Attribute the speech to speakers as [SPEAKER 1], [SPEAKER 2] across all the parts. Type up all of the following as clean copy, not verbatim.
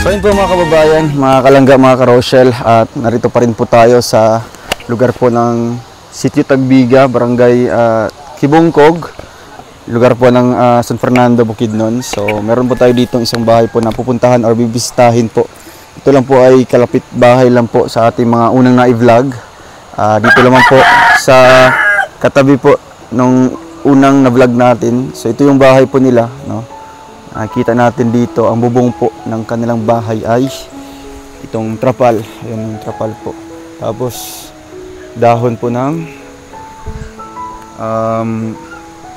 [SPEAKER 1] So yun po mga kababayan, mga kalangga, mga karosyel, at narito pa rin po tayo sa lugar po ng Sitio Tagbiga, Barangay Kibungkog, lugar po ng San Fernando, Bukidnon. So meron po tayo dito isang bahay po na pupuntahan or bibisitahin po. Ito lang po ay kalapit bahay lang po sa ating mga unang na-vlog. Dito naman po sa katabi po nung unang na-vlog natin. So ito yung bahay po nila, no? Nakikita natin dito, ang bubong po ng kanilang bahay ay itong trapal. Ayan yung trapal po. Tapos, dahon po ng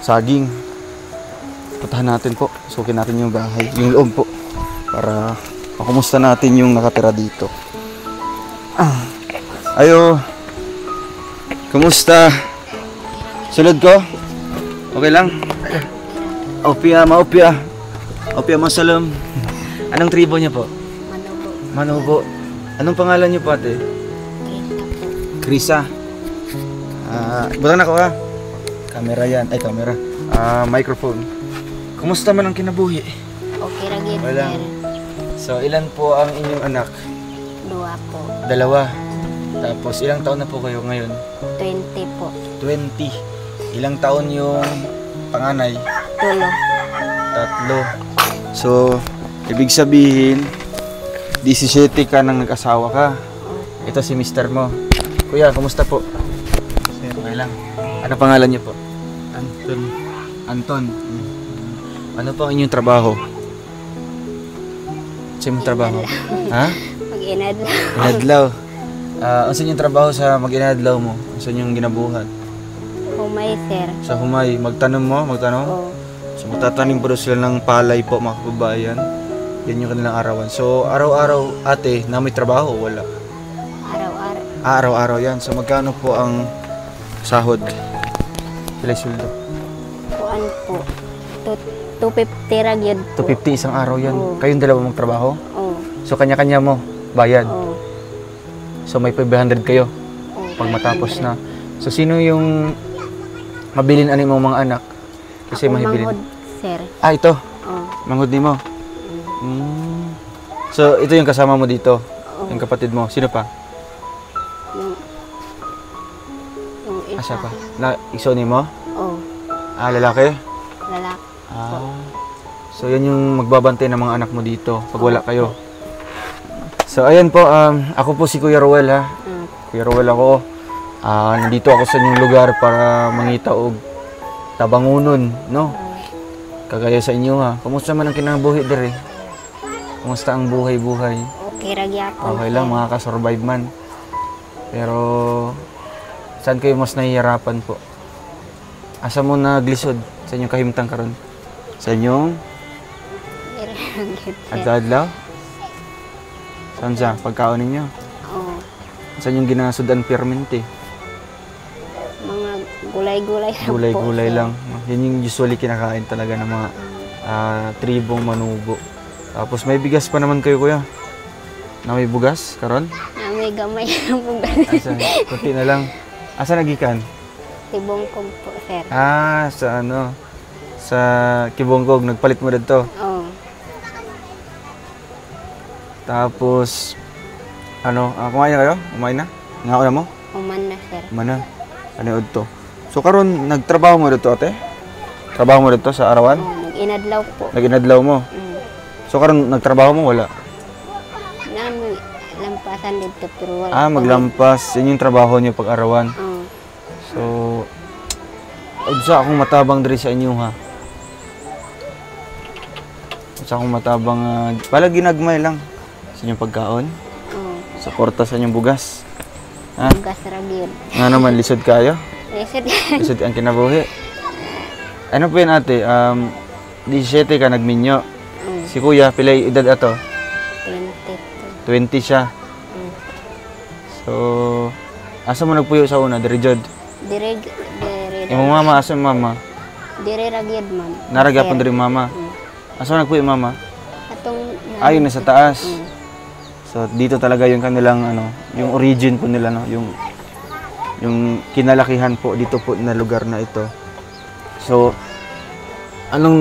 [SPEAKER 1] saging. Puntahan natin po. Sukin natin yung bahay. Yung loob po. Para makumusta natin yung nakatira dito. Ayo. Kumusta? Sulod ko? Okay lang? Opia, maopia. Opia Masalam. Anong tribo niya po?
[SPEAKER 2] Manubo.
[SPEAKER 1] Manubo. Anong pangalan niyo po ate? Krisa. Butang ako ha. Camera yan. Ay, camera. Microphone. Kumusta man ang kinabuhi?
[SPEAKER 2] Okay ra gyud.
[SPEAKER 1] Wala. So, ilan po ang inyong anak?
[SPEAKER 2] Dua po.
[SPEAKER 1] Dalawa. Tapos, ilang taon na po kayo ngayon?
[SPEAKER 2] 20 po.
[SPEAKER 1] 20. Ilang taon yung panganay?
[SPEAKER 2] 3.
[SPEAKER 1] 3. So, ibig sabihin, 17 ka nang nag-asawa ka. Ito si mister mo. Kuya, kumusta po? Okay lang. Ano pangalan niyo po?
[SPEAKER 3] Anton.
[SPEAKER 1] Anton. Ano po ang inyong trabaho? Sa inyong trabaho? Ha?
[SPEAKER 2] Mag-inadlaw.
[SPEAKER 1] Inadlaw. Ano sa inyong trabaho sa mag-inadlaw mo? Ano sa inyong ginabuhat?
[SPEAKER 2] Humay sir.
[SPEAKER 1] Sa humay, magtanong mo? Magtanong?
[SPEAKER 2] Oo.
[SPEAKER 1] So, matatanim po sila ng palay po, mga kababayan. Yan yung kanilang arawan. So, araw-araw, ate, na may trabaho o wala?
[SPEAKER 2] Araw-araw.
[SPEAKER 1] Araw-araw yan. So, magkano po ang sahod? Sila suldo?
[SPEAKER 2] Kuan po. 250 ra gyud po.
[SPEAKER 1] 250 isang araw yan.
[SPEAKER 2] Oo.
[SPEAKER 1] Kayong dalawa magtrabaho?
[SPEAKER 2] Oo.
[SPEAKER 1] So, kanya-kanya mo, bayad.
[SPEAKER 2] Oo.
[SPEAKER 1] So, may 500 kayo
[SPEAKER 2] Oo.
[SPEAKER 1] pag matapos na. So, sino yung mabilin ani mong mga anak? Kasi
[SPEAKER 2] Ako
[SPEAKER 1] mahibilin.
[SPEAKER 2] manghod sir.
[SPEAKER 1] Ito.
[SPEAKER 2] Oo.
[SPEAKER 1] Manghod ni mo. So, ito yung kasama mo dito.
[SPEAKER 2] Oo.
[SPEAKER 1] Yung kapatid mo. Sino pa?
[SPEAKER 2] Yung isa.
[SPEAKER 1] Asa pa? Iso ni mo?
[SPEAKER 2] Oo.
[SPEAKER 1] Lalaki?
[SPEAKER 2] Lalaki.
[SPEAKER 1] So, yan yung magbabantay ng mga anak mo dito pag wala kayo. So, ayan po. Ako po si Kuya Ruel ha. Kuya Ruel ako. Nandito ako sa inyong lugar para mangita og tabangunon, no? Kagaya sa inyo ha. Kumusta man ang kinabuhi dire? Kumusta ang buhay-buhay?
[SPEAKER 2] Okay ra gyapon.
[SPEAKER 1] Okay lang, makakasurvive man. Pero, saan kayo mas nahihirapan po? Asa mo naglisod sa inyong kahimtang karon? Sa inyong adlaw? Saan siya? Pagkaon ninyo?
[SPEAKER 2] Oo.
[SPEAKER 1] Sa inyong ginasudan permente?
[SPEAKER 2] Mga gulay-gulay lang po,
[SPEAKER 1] Gulay-gulay
[SPEAKER 2] sir.
[SPEAKER 1] lang. Yan yung usually kinakain talaga ng mga tribong Manubo. Tapos may bigas pa naman kayo kuya. Na may bugas karon?
[SPEAKER 2] Na may gamay lang po ganun.
[SPEAKER 1] Asa, kunti na lang. Asa nagikan?
[SPEAKER 2] Tibongkog po sir.
[SPEAKER 1] Sa ano? Sa Kibongkog, nagpalit mo dito.
[SPEAKER 2] Oo.
[SPEAKER 1] Tapos, ano, kumain na kayo? Kumain na? Nga na mo?
[SPEAKER 2] Uman na sir.
[SPEAKER 1] Mana? Ano to? So karon nagtrabaho mo dito ate? Trabaho mo dito sa arawan?
[SPEAKER 2] Oo, nag-inadlaw po.
[SPEAKER 1] Naginadlaw mo? So karon nagtrabaho mo wala?
[SPEAKER 2] Nami lampasan dito pero wala.
[SPEAKER 1] Maglampas. Yan yung trabaho niyo pag arawan.
[SPEAKER 2] Oo.
[SPEAKER 1] So, udsa akong matabang diri sa inyo ha. Udsa akong matabang, pala ginagmay lang sa inyong pagkaon.
[SPEAKER 2] Oo.
[SPEAKER 1] Suporta sa inyong bugas.
[SPEAKER 2] Bugas ra gyud.
[SPEAKER 1] Nga naman, lisod kayo?
[SPEAKER 2] Lisod.
[SPEAKER 1] Lisod ang kinabuhi. Ano po yun ate? 17 ka nagminyo. Si kuya, pilay edad ato?
[SPEAKER 2] 22.
[SPEAKER 1] 20 siya. So, asa mo nagpuyo sa una? Diri jud?
[SPEAKER 2] Dire
[SPEAKER 1] Imong mama, asa yung mama?
[SPEAKER 2] dire ra gyud man.
[SPEAKER 1] Naragapon diri mama. Asa mo nagpuyo mama?
[SPEAKER 2] Atong
[SPEAKER 1] Ayun na sa taas. So dito talaga yung kanilang ano, yung origin po nila no, yung kinalakihan po dito po na lugar na ito. So anong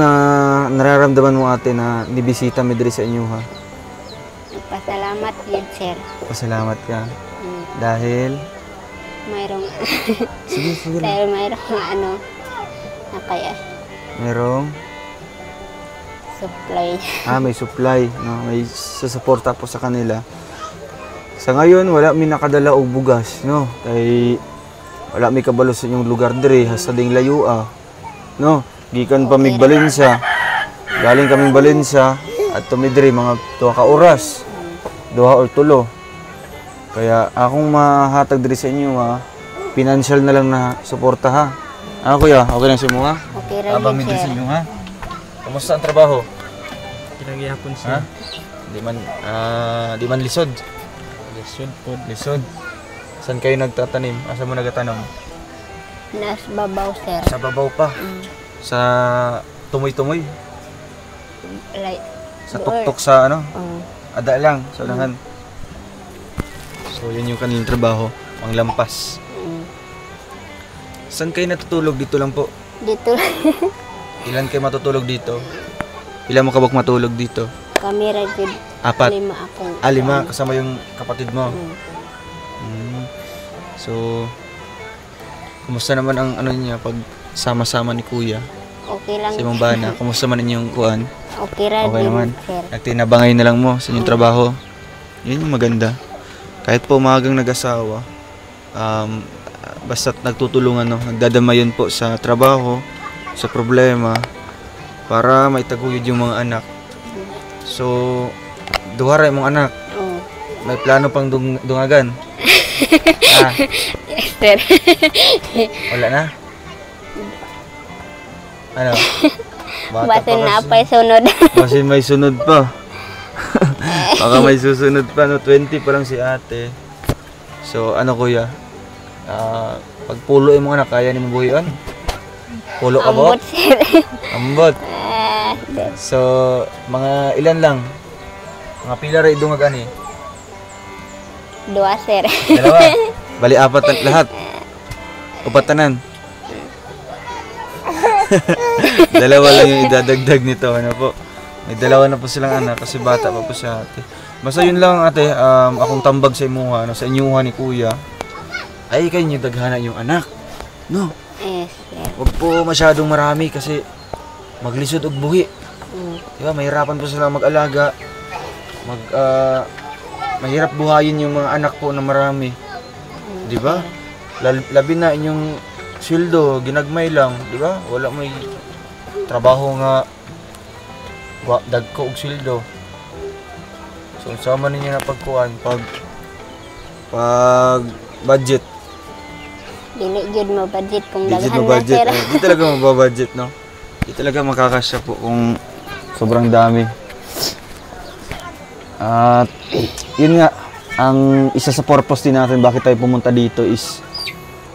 [SPEAKER 1] nararamdaman mo ate na nibisita mi diri sa inyo ha?
[SPEAKER 2] Salamat yun, sir.
[SPEAKER 1] Pasalamat ka.
[SPEAKER 2] Mm.
[SPEAKER 1] Dahil,
[SPEAKER 2] Mayroong,
[SPEAKER 1] sige.
[SPEAKER 2] dahil mayroong na kaya
[SPEAKER 1] Merong,
[SPEAKER 2] supply.
[SPEAKER 1] may supply, no? May susuporta po sa kanila. Sa ngayon, wala mi nakadala og bugas, no? Kay, wala mi kabalo sa inyong lugar diri, hasta ding layo, no? Gikan pa mig Balinsa. Galing kaming Balinsa, at tumidiri mga 2 ka oras. 2 or 3. Kaya akong mahatag diri sa inyo financial na lang na suporta ha. Kuya, okay lang sa mo ha?
[SPEAKER 2] Okay ra
[SPEAKER 1] Abang
[SPEAKER 2] yun,
[SPEAKER 1] mi diri sa
[SPEAKER 2] sir.
[SPEAKER 1] inyo ha. Kamusta ang trabaho?
[SPEAKER 3] Kinagihapon
[SPEAKER 1] Ha?
[SPEAKER 3] siya.
[SPEAKER 1] Di man lisod.
[SPEAKER 3] Lisod po.
[SPEAKER 1] Lisod. Saan kayo nagtatanim? Asa mo nagtatanong?
[SPEAKER 2] Nas babaw, sir.
[SPEAKER 1] Sa babaw pa.
[SPEAKER 2] Mm.
[SPEAKER 1] Sa tumoy-tumoy.
[SPEAKER 2] Like,
[SPEAKER 1] Sa tuktok sa
[SPEAKER 2] oh.
[SPEAKER 1] ada lang, sa unahan. So, yan yung kanilang trabaho. Ang lampas.
[SPEAKER 2] Mm.
[SPEAKER 1] Saan kayo natutulog? Dito lang po.
[SPEAKER 2] Dito
[SPEAKER 1] Ilan kayo matutulog dito? Ilan mo kabok matulog dito?
[SPEAKER 2] kami ra yun.
[SPEAKER 1] 4.
[SPEAKER 2] 5 akong.
[SPEAKER 1] 5 kasama yung kapatid mo.
[SPEAKER 2] Mm.
[SPEAKER 1] Mm. So, kumusta naman ang niya pag sama-sama ni Kuya
[SPEAKER 2] Okay lang.
[SPEAKER 1] sa imong bana? Kumusta man inyong kuan?
[SPEAKER 2] Okay ra
[SPEAKER 1] Okay
[SPEAKER 2] din,
[SPEAKER 1] naman.
[SPEAKER 2] sir.
[SPEAKER 1] Nagtinabangay na lang mo sa inyong trabaho. Yun yung maganda. Kahit po umagang nag-asawa, basta't nagtutulungan, no? Nagdadamayan po sa trabaho, sa problema, para maitaguyod yung mga anak. So, duhara yung mga anak.
[SPEAKER 2] Oh.
[SPEAKER 1] May plano pang dungagan.
[SPEAKER 2] Yes, sir.
[SPEAKER 1] Wala na? Ano?
[SPEAKER 2] Batin na
[SPEAKER 1] kasi.
[SPEAKER 2] pa'y sunod.
[SPEAKER 1] Kasi may sunod pa. Baka may susunod pa, no? 20 pa lang si ate. So, Kuya? Pag pulo yung mga anak, kaya ni mo buhian? Pulo ka ba?
[SPEAKER 2] Ambot, sir.
[SPEAKER 1] Ambot.
[SPEAKER 2] Sir.
[SPEAKER 1] So, mga ilan lang? Mga pila rin dungagan eh.
[SPEAKER 2] 2, sir.
[SPEAKER 1] 2. Bali 4 lahat. Upatanan. 2 lang yung idadagdag nito. Ano po? May 2 na po silang anak kasi bata pa po siya ate. Basta yun lang ate, akong tambag sa imuha, sa inyuha ni Kuya, ay kayo nyo daghana yung anak. No?
[SPEAKER 2] Yes, sir.
[SPEAKER 1] Huwag po masyadong marami kasi maglisod og buhi.
[SPEAKER 2] Mm.
[SPEAKER 1] Diba? Mahirapan po sila mag-alaga. Mahirap buhayin yung mga anak po na marami. Diba? Labi na inyong sweldo, ginagmay lang. Diba? Wala may trabaho nga dagko og sweldo. So, sama ninyo na pagkuhan pag budget.
[SPEAKER 2] Dili gyud mo budget kung
[SPEAKER 1] Di
[SPEAKER 2] daghan na,
[SPEAKER 1] budget.
[SPEAKER 2] sir.
[SPEAKER 1] Di talaga mababudget, no? Di talaga makakasya po kung sobrang dami. At yun nga, ang isa sa purpose din natin bakit tayo pumunta dito is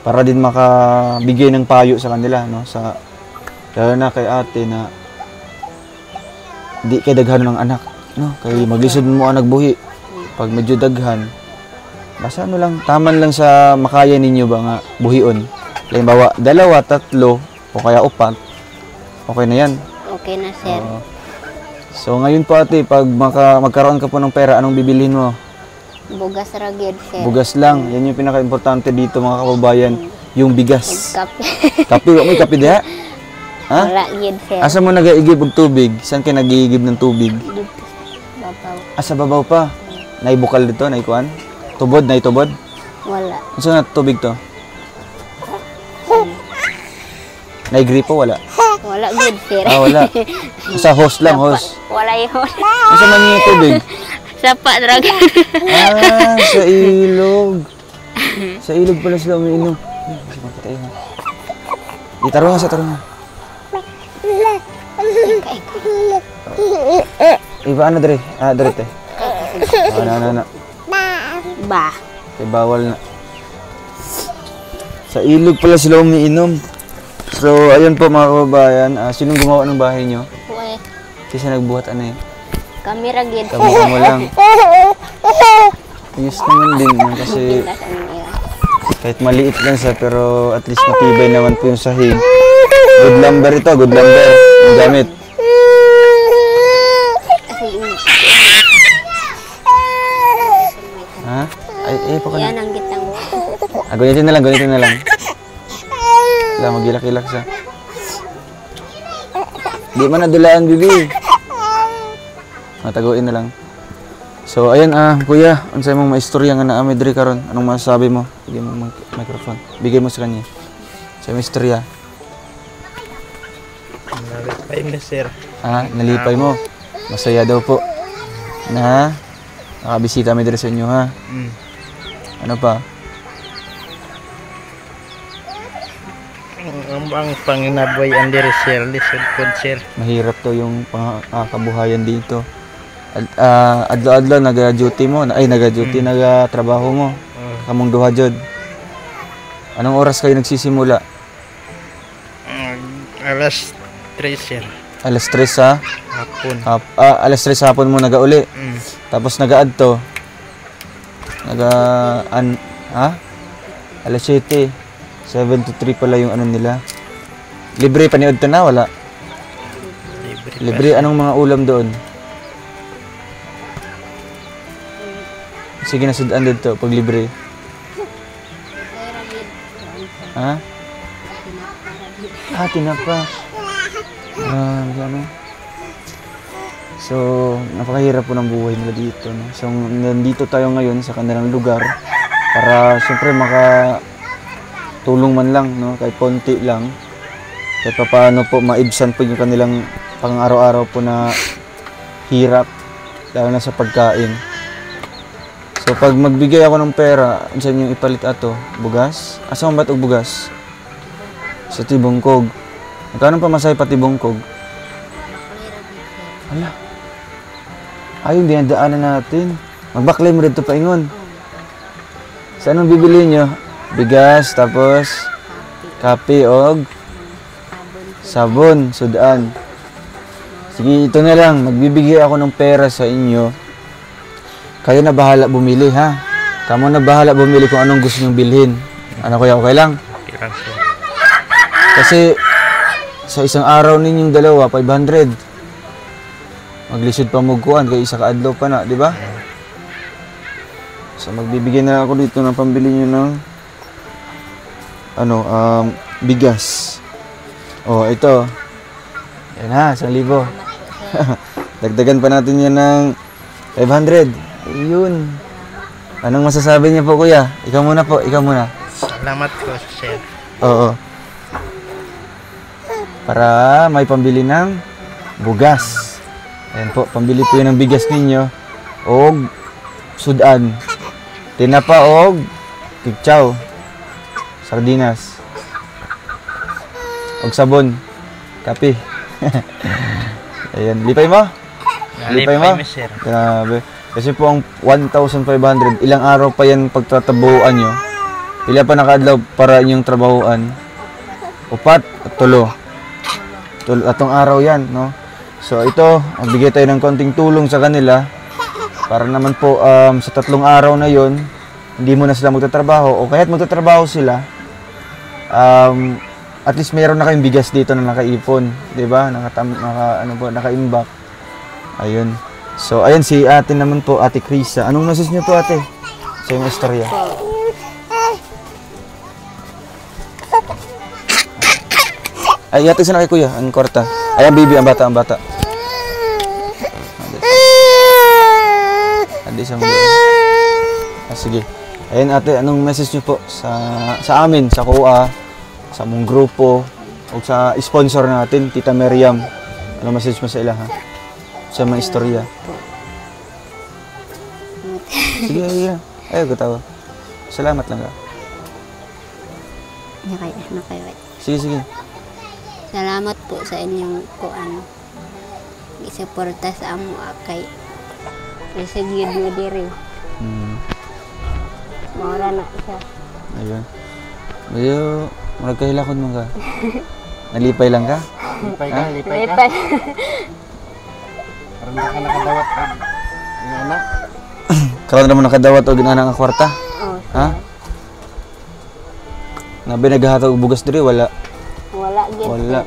[SPEAKER 1] para din makabigay ng payo sa kanila, no? Sa lalo na kay ate na di kay daghan ng anak, no? Kay maglisod mo anak buhi. Pag medyo daghan, basta lang, taman lang sa makaya ninyo ba nga buhion. Halimbawa, 2, 3, o kaya 4, okay na yan.
[SPEAKER 2] Okay na, sir.
[SPEAKER 1] So ngayon po ate, pag magkaroon ka po ng pera, anong bibilhin mo?
[SPEAKER 2] Bugas ra gyud, sir.
[SPEAKER 1] Bugas lang. Yan yung pinaka-importante dito mga kababayan, yung bigas.
[SPEAKER 2] Kape.
[SPEAKER 1] Kape, may kape diha? Ha?
[SPEAKER 2] Wala gyud, sir.
[SPEAKER 1] Asa mo nag-iigib og tubig? Saan kayo nag-iigib ng tubig?
[SPEAKER 2] Dito. Babaw.
[SPEAKER 1] Sa babaw pa. Naibukal dito, naikuan? Tubod, naitubod?
[SPEAKER 2] Wala.
[SPEAKER 1] Saan na tubig to? Naigripo, wala?
[SPEAKER 2] Wala gyud, sir.
[SPEAKER 1] Wala. Sa hose lang, hose.
[SPEAKER 2] Wala yun.
[SPEAKER 1] Saan man yung tubig?
[SPEAKER 2] Sapa ra gyud.
[SPEAKER 1] Sa ilog. Sa ilog pala sila umiinom. Itaro nga, taro nga. Iba ano dre? Dre te. Na.
[SPEAKER 2] Ba.
[SPEAKER 1] Kaya bawal na. Sa ilog pala sila umiinom. So, ayun po mga kababayan. Sinong gumawa ng bahay nyo?
[SPEAKER 2] Uy,
[SPEAKER 1] Kasi nagbuhat
[SPEAKER 2] kami ra gyud.
[SPEAKER 1] Kamu lang. Ayos naman din yan kasi kahit maliit lang siya pero at least matibay naman po yung sahig. Good lumber ito, good lumber. Yung gamit. Gunitin na lang, gunitin na lang. Wala, magilak-ilak siya. Di man nadulaan, bibi. Mataguin na lang. So, ayun, kuya, unsay mong maistorya nga naamid diri karon? Anong masasabi mo? Bigay mo microphone. Bigay mo sa kanya. Sa maistorya.
[SPEAKER 3] Nalipay na, sir.
[SPEAKER 1] Nalipay mo. Masaya daw po. Na, nakabisita kami diri sa inyo, ha? Ano pa?
[SPEAKER 3] Ang panginabuhay ang diri, sir. Lisod po, sir.
[SPEAKER 1] Mahirap to yung kabuhayan dito. Adlaw-adlaw naga-duty mo. Naga-duty, naga-trabaho mo. Kamong duha jud. Anong oras kayo nagsisimula?
[SPEAKER 3] Alas 3, sir.
[SPEAKER 1] Alas 3 sa
[SPEAKER 3] Hapon.
[SPEAKER 1] alas 3 sa hapon mo nagauli. Tapos nagaadto. Alas 7. 7 to 3 pala yung ano nila. Libre paniod to na wala. Libre anong mga ulam doon? Sige na sudan dito pag libre. Tinapa. Ano? So, napakahirap po ng buhay nila dito. No? So, nandito tayo ngayon sa kanilang lugar para siyempre makatulong man lang, no? Kahit konti lang. Kahit paano po maibsan po yung kanilang pang-araw-araw po na hirap, lalo na sa pagkain. So, pag magbigay ako ng pera, saan yung ipalit ato? Bugas? Asa man ba ito bugas? Sa Tibungkog. Magkano pa masay pa Tibungkog? Ala. Ayun, dinadaanan natin. Magbaklay mo rin ito paingon. Saan ang bibili nyo? Bigas, tapos kape og sabon, sudan. Sige, ito na lang. Magbibigay ako ng pera sa inyo. Kayo na bahala bumili, ha? Kamu na bahala bumili kung anong gusto nyong bilhin. Ano kuya, okay lang?
[SPEAKER 3] Okay lang, sir.
[SPEAKER 1] Kasi sa isang araw ninyong dalawa, 500. Maglisod pa mugkuan kay isa ka adlaw pa na, di ba? So magbibigay na ako dito ng pambili niyo ng bigas. Oh, ito. Yan ha, 1,000. Dagdagan pa natin yan ng 500. Ayun. Anong masasabi niyo po, kuya? Ikaw muna po, ikaw muna.
[SPEAKER 3] Salamat po, sir.
[SPEAKER 1] Oo. Para may pambili ng bugas. Ayan po, pambili po yun ng bigas ninyo. Og sudan. Tinapa og kikchaw. Sardinas. Og sabon. Kape. Ayan, lipay mo? Lipay mo?
[SPEAKER 3] Sir.
[SPEAKER 1] Grabe. Kasi po ang 1,500, ilang araw pa yan pagtatabuan nyo. Pila pa nakadlaw para inyong trabahoan. 4 at 3. Atong araw yan, no? So ito, magbigay tayo ng konting tulong sa kanila para naman po sa 3 araw na yon hindi mo na sila magtatrabaho o kahit magtatrabaho sila, at least mayroon na kayong bigas dito na nakaipon, 'di ba? Nakaimbak. Ayun. So ayun si ate naman po, Ate Krisa. Anong message niyo po, ate? Sa iyong istorya. Ay, ate, sana kay kuya, ang korta. Ay, ang baby, ang bata. Adi sa mga. Sige. Ayun, ate, anong message niyo po sa amin, sa kuha, sa mong grupo, o sa sponsor natin, Tita Miriam? Anong message mo sa ila, ha? Sa mga istorya. Sige, ayun. Ayaw ko tawa. Salamat lang ka. Sige.
[SPEAKER 2] Salamat po sa inyong isuporta sa amo kay sige mo diri. Maura na siya.
[SPEAKER 1] Ayun. Medyo magkahilakon mo ka. Nalipay lang ka?
[SPEAKER 3] Lipay ka. Karon ka nakadawat ang anak.
[SPEAKER 1] Karon naman nakadawat og ginana nga kwarta? Ha? Nabi naghahatag og bugas diri wala. Wala.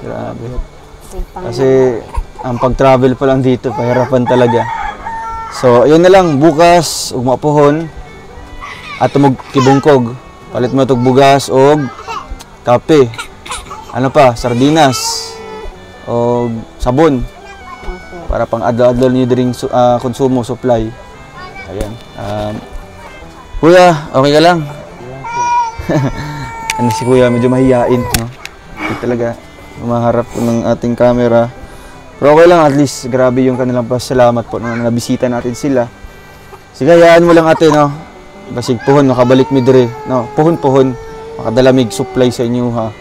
[SPEAKER 1] Grabe. Kasi ang pag-travel pa lang dito, pahirapan talaga. So, ayun na lang, bukas, ug mapuhon, ato mo kibungkog. Palit mo tog bugas og kape. Ano pa, sardinas og sabon
[SPEAKER 2] Opo.
[SPEAKER 1] para pang adlaw-adlaw niyo dring konsumo supply. Ayan. Kuya, okay ka lang? Ano si Kuya, medyo mahiyain, no? Hindi talaga maharap po ng ating camera. Pero okay lang, at least grabe yung kanilang pasalamat po nung nabisita natin sila. Sige, hayaan mo lang ate, no? Basig puhon, makabalik mi dire, no? Puhon-puhon, makadalamig supply sa inyo, ha?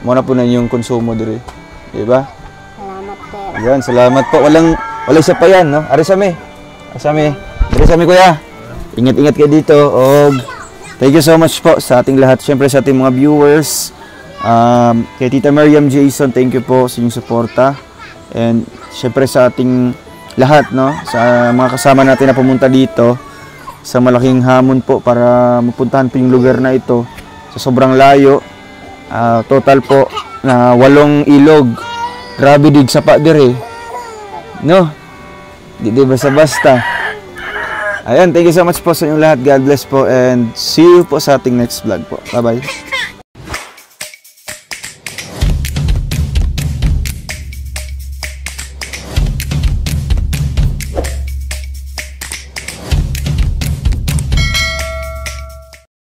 [SPEAKER 1] Muna po na yung konsumo dire. Diba?
[SPEAKER 2] Salamat, sir.
[SPEAKER 1] Ayan, salamat po. Walang isa pa yan, no? Arisame. Arisame. Arisame, Kuya. Ingat-ingat kayo dito. Og thank you so much po sa ating lahat. Siyempre sa ating mga viewers. Kay Tita Miriam Jason, thank you po sa inyong suporta. And siyempre sa ating lahat, no? Sa mga kasama natin na pumunta dito sa malaking hamon po para mapuntahan po yung lugar na ito sa sobrang layo. Total po na 8 ilog. Grabe dig sapa dire. No? Di basta-basta. Ayan, thank you so much po sa inyong lahat. God bless po and see you po sa ating next vlog po. Bye-bye.